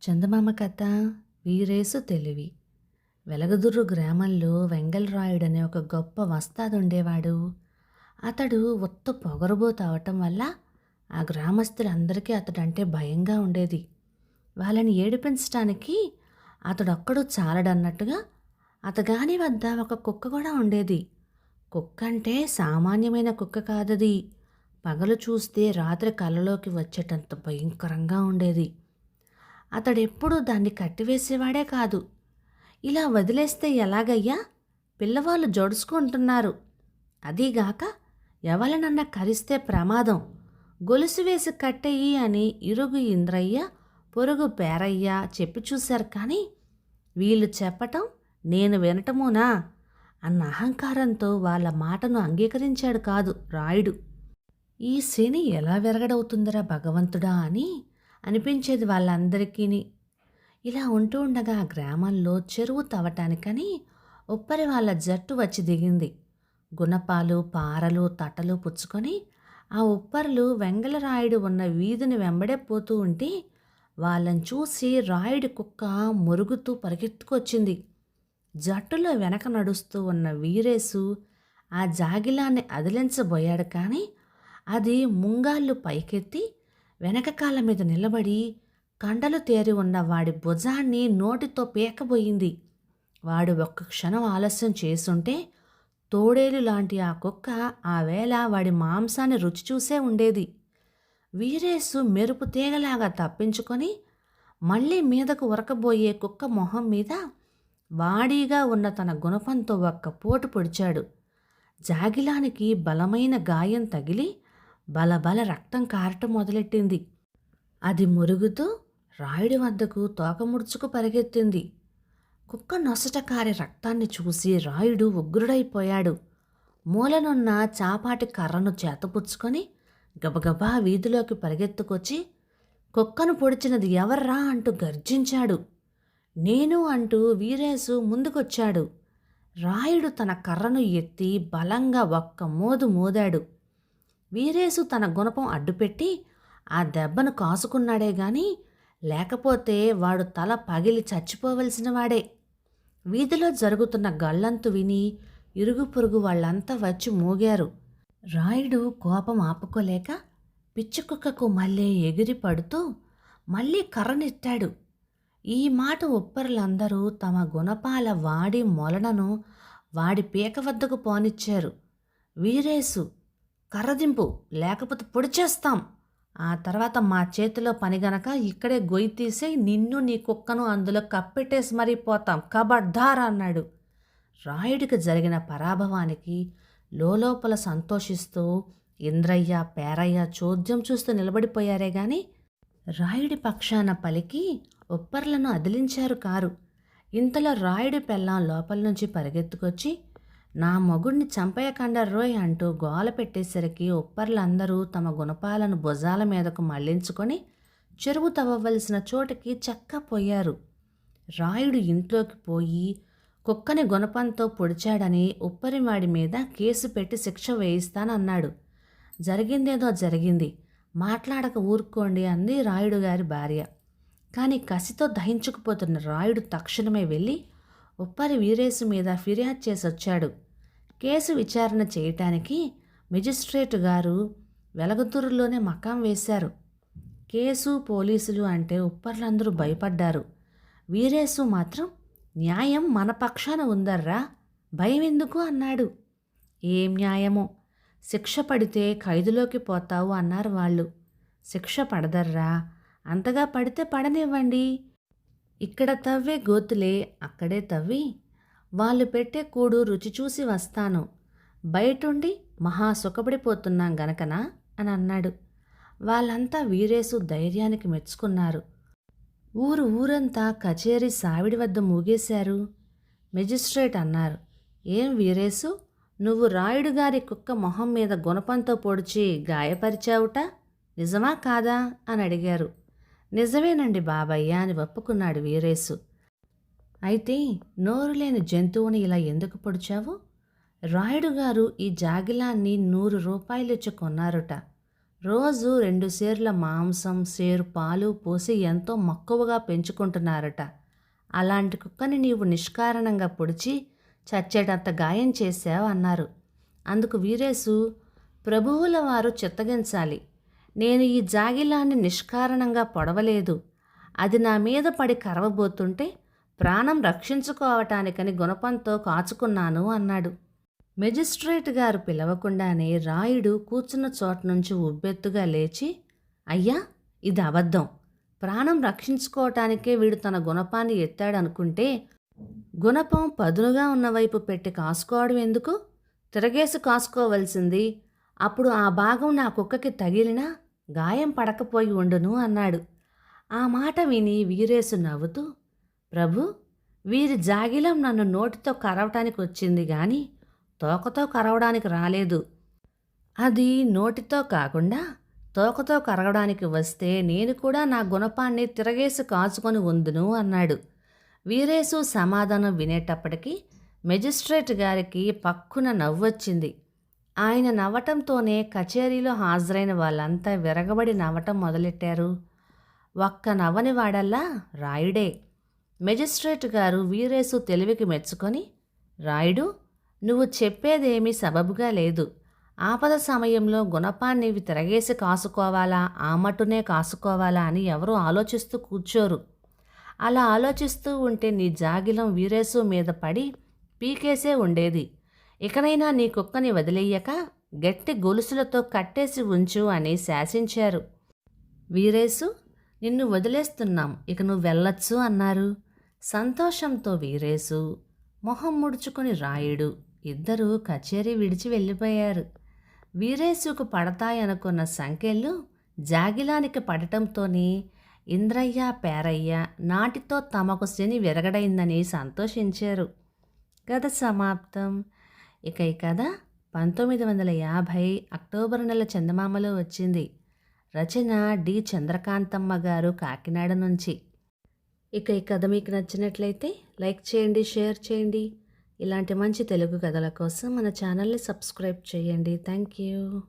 చందమామ కథ వీరేసు తెలివి. వెలగదుర్రు గ్రామంలో వెంగళరాయుడు అనే ఒక గొప్ప వస్తాదు ఉండేవాడు. అతడు ఒత్తు పొగరుబోతు అవటం వల్ల ఆ గ్రామస్తులందరికీ అతడంటే భయంగా ఉండేది. వాళ్ళని ఏడిపించటానికి అతడొక్కడు చాలడన్నట్టుగా అతగాని వద్ద ఒక కుక్క కూడా ఉండేది. కుక్క అంటే సామాన్యమైన కుక్క కాదది. పగలు చూస్తే రాత్రి కళ్ళలోకి వచ్చేటంత భయంకరంగా ఉండేది. అతడెప్పుడూ దాన్ని కట్టివేసేవాడే కాదు. ఇలా వదిలేస్తే ఎలాగయ్యా, పిల్లవాళ్ళు జడుచుకుంటున్నారు, అదీగాక ఎవలనన్నా కరిస్తే ప్రమాదం, గొలుసు వేసి కట్టెయ్యి అని ఇరుగు ఇంద్రయ్య పొరుగు పేరయ్య చెప్పి చూశారు. కానీ వీళ్ళు చెప్పటం నేను వినటమునా అన్న అహంకారంతో వాళ్ళ మాటను అంగీకరించాడు కాదు రాయుడు. ఈ శని ఎలా విరగడవుతుందిరా భగవంతుడా అని అనిపించేది వాళ్ళందరికీ. ఇలా ఉంటూ ఉండగా ఆ గ్రామంలో చెరువు తవ్వటానికని ఉప్పరి వాళ్ళ జట్టు వచ్చి దిగింది. గుణపాలు పారలు తట్టలు పుచ్చుకొని ఆ ఉప్పర్లు వెంగళరాయుడు ఉన్న వీధిని వెంబడే పోతూ ఉంటే వాళ్ళని చూసి రాయుడి కుక్క మురుగుతూ పరిగెత్తుకొచ్చింది. జట్టులో వెనక నడుస్తూ ఉన్న వీరేసు ఆ జాగిలాన్ని అదిలించబోయాడు. కానీ అది ముంగాళ్ళు పైకెత్తి వెనక కాళ్ళ మీద నిలబడి కండలు తేరి ఉన్న వాడి భుజాన్ని నోటితో పీకబోయింది. వాడు ఒక్క క్షణం ఆలస్యం చేసుంటే తోడేలు లాంటి ఆ కుక్క ఆ వేళ వాడి మాంసాన్ని రుచి చూసే ఉండేది. వీరేసు మెరుపు తీగలాగా తప్పించుకొని మళ్ళీ మీదకు ఉరకబోయే కుక్క మొహం మీద వాడిగా ఉన్న తన గుణపంతో ఒక్క పోటు పొడిచాడు. జాగిలానికి బలమైన గాయం తగిలి బలబల రక్తం కారటం మొదలెట్టింది. అది మురుగుతూ రాయుడి వద్దకు తోక ముడుచుకు పరిగెత్తింది. కుక్క నొసట కారే రక్తాన్ని చూసి రాయుడు ఉగ్రుడైపోయాడు. మూలనున్న చాపాటి కర్రను చేతపుచ్చుకొని గబగబా వీధిలోకి పరిగెత్తుకొచ్చి కుక్కను పొడిచినది ఎవర్రా అంటూ గర్జించాడు. నేను అంటూ వీరేసు ముందుకొచ్చాడు. రాయుడు తన కర్రను ఎత్తి బలంగా ఒక్క మోదు మోదాడు. వీరేసు తన గుణపం అడ్డుపెట్టి ఆ దెబ్బను కాసుకున్నాడే గాని లేకపోతే వాడు తల పగిలి చచ్చిపోవలసిన వాడే. వీధిలో జరుగుతున్న గల్లంతు విని ఇరుగు పొరుగు వాళ్ళంతా వచ్చి మోగారు. రాయుడు కోపం ఆపుకోలేక పిచ్చికుక్కకు మళ్ళీ ఎగిరి పడుతూ మళ్ళీ కర్రనెత్తాడు. ఈ మాట ఉప్పరులందరూ తమ గుణపాల వాడి మొలనను వాడి పీక వద్దకు పోనిచ్చారు. వీరేసు, కర్రదింపు లేకపోతే పొడిచేస్తాం, ఆ తర్వాత మా చేతిలో పని గనక ఇక్కడే గొయ్యి తీసి నిన్ను నీ కుక్కను అందులో కప్పెట్టేసి మరీ పోతాం, కబడ్దార్ అన్నాడు. రాయుడికి జరిగిన పరాభవానికి లోపల సంతోషిస్తూ ఇంద్రయ్య పేరయ్య చోద్యం చూస్తూ నిలబడిపోయారే గాని రాయుడి పక్షాన పలికి ఉప్పర్లను అదిలించారు కారు. ఇంతలో రాయుడి పెళ్ళాం లోపల నుంచి పరిగెత్తుకొచ్చి నా మొగుడిని చంపేయకండర్రోయ్ అంటూ గోల పెట్టేసరికి ఉప్పర్లందరూ తమ గుణపాలను భుజాల మీదకు మళ్లించుకొని చెరువు తవ్వవలసిన చోటుకి చక్కపోయారు. రాయుడు ఇంట్లోకి పోయి కుక్కని గుణపంతో పొడిచాడని ఉప్పరివాడి మీద కేసు పెట్టి శిక్ష వేయిస్తానన్నాడు. జరిగిందేదో జరిగింది, మాట్లాడక ఊరుకోండి అంది రాయుడు గారి భార్య. కానీ కసితో దహించుకుపోతున్న రాయుడు తక్షణమే వెళ్ళి ఉప్పరి వీరేసు మీద ఫిర్యాదు చేసొచ్చాడు. కేసు విచారణ చేయటానికి మెజిస్ట్రేటు గారు వెలగదుర్రులోనే మకాం వేశారు. కేసు పోలీసులు అంటే ఉప్పర్లందరూ భయపడ్డారు. వీరేసు మాత్రం న్యాయం మన పక్షాన ఉందర్రా, భయం ఎందుకు అన్నాడు. ఏం న్యాయమో, శిక్ష పడితే ఖైదులోకి పోతావు అన్నారు వాళ్ళు. శిక్ష పడదర్రా, అంతగా పడితే పడనివ్వండి, ఇక్కడ తవ్వే గోతులే అక్కడే తవ్వి వాళ్ళు పెట్టే కూడు రుచి చూసి వస్తాను, బయటుండి మహా సుఖపడిపోతున్నాం గనకనా అని అన్నాడు. వాళ్ళంతా వీరేసు ధైర్యానికి మెచ్చుకున్నారు. ఊరంతా కచేరీ సావిడి వద్ద మూగేశారు. మెజిస్ట్రేట్ అన్నారు, ఏం వీరేసు, నువ్వు రాయుడు గారి కుక్క మొహం మీద గుణపంతో పొడిచి గాయపరిచావుట, నిజమా కాదా అని అడిగారు. నిజమేనండి బాబయ్య అని ఒప్పుకున్నాడు వీరేసు. అయితే నోరు లేని జంతువుని ఇలా ఎందుకు పొడిచావు? రాయుడు గారు ఈ జాగిలాన్ని 100 రూపాయలిచ్చి కొన్నారుట, రోజు 2 సేర్ల మాంసం, సేరు పాలు పోసి ఎంతో మక్కువగా పెంచుకుంటున్నారట. అలాంటి కుక్కని నీవు నిష్కారణంగా పొడిచి చచ్చేటంత గాయం చేశావు అన్నారు. అందుకు వీరేసు, ప్రభువుల వారు చిత్తగించాలి. నేను ఈ జాగిలాన్ని నిష్కారణంగా పొడవలేదు. అది నా మీద పడి కరవబోతుంటే ప్రాణం రక్షించుకోవటానికని గుణపంతో కాచుకున్నాను అన్నాడు. మెజిస్ట్రేట్ గారు పిలవకుండానే రాయుడు కూర్చున్న చోట నుంచి ఉబ్బెత్తుగా లేచి, అయ్యా, ఇది అబద్ధం. ప్రాణం రక్షించుకోవటానికే వీడు తన గుణపాన్ని ఎత్తాడనుకుంటే గుణపం పదునుగా ఉన్న వైపు పెట్టి కాసుకోవడం ఎందుకు? తిరగేసి కాసుకోవలసింది. అప్పుడు ఆ భాగం నా కుక్కకి తగిలినా గాయం పడకపోయి ఉండును అన్నాడు. ఆ మాట విని వీరేసు నవ్వుతూ, ప్రభు, వీరి జాగిలం నన్ను నోటితో కరవటానికి వచ్చింది గాని తోకతో కరవడానికి రాలేదు. అది నోటితో కాకుండా తోకతో కరగడానికి వస్తే నేను కూడా నా గుణపాన్ని తిరగేసి కాచుకొని ఉందును అన్నాడు. వీరేసు సమాధానం వినేటప్పటికీ మెజిస్ట్రేట్ గారికి పక్కున నవ్వొచ్చింది. ఆయన నవ్వటంతోనే కచేరీలో హాజరైన వాళ్ళంతా విరగబడి నవ్వటం మొదలెట్టారు. ఒక్క నవ్వని వాడల్లా రాయుడే. మెజిస్ట్రేట్ గారు వీరేసు తెలివికి మెచ్చుకొని, రాయుడు, నువ్వు చెప్పేదేమీ సబబుగా లేదు. ఆపద సమయంలో గుణపాన్ని తిరగేసి కాసుకోవాలా, ఆ మట్టునే కాసుకోవాలా అని ఎవరూ ఆలోచిస్తూ కూర్చోరు. అలా ఆలోచిస్తూ ఉంటే నీ జాగిలం వీరేసు మీద పడి పీకేసే ఉండేది. ఇకనైనా నీ కుక్కని వదిలేయక గట్టి గొలుసులతో కట్టేసి ఉంచు అని శాసించారు. వీరేసు, నిన్ను వదిలేస్తున్నాం, ఇక నువ్వు వెళ్ళొచ్చు అన్నారు. సంతోషంతో వీరేసు, మొహం ముడుచుకొని రాయుడు ఇద్దరూ కచేరీ విడిచి వెళ్ళిపోయారు. వీరేసుకు పడతాయనుకున్న సంకెళ్ళు జాగిలానికి పడటంతోనే ఇంద్రయ్య, పేరయ్య నాటితో తమకు శని విరగడైందని సంతోషించారు. కథ సమాప్తం. ఇక ఈ కథ 1950 అక్టోబర్ నెల చందమామలో వచ్చింది. రచన డి చంద్రకాంతమ్మ గారు, కాకినాడ నుంచి. ఇక ఈ కథ మీకు నచ్చినట్లయితే లైక్ చేయండి, షేర్ చేయండి. ఇలాంటి మంచి తెలుగు కథల కోసం మన ఛానల్ని సబ్స్క్రైబ్ చేయండి. Thank you.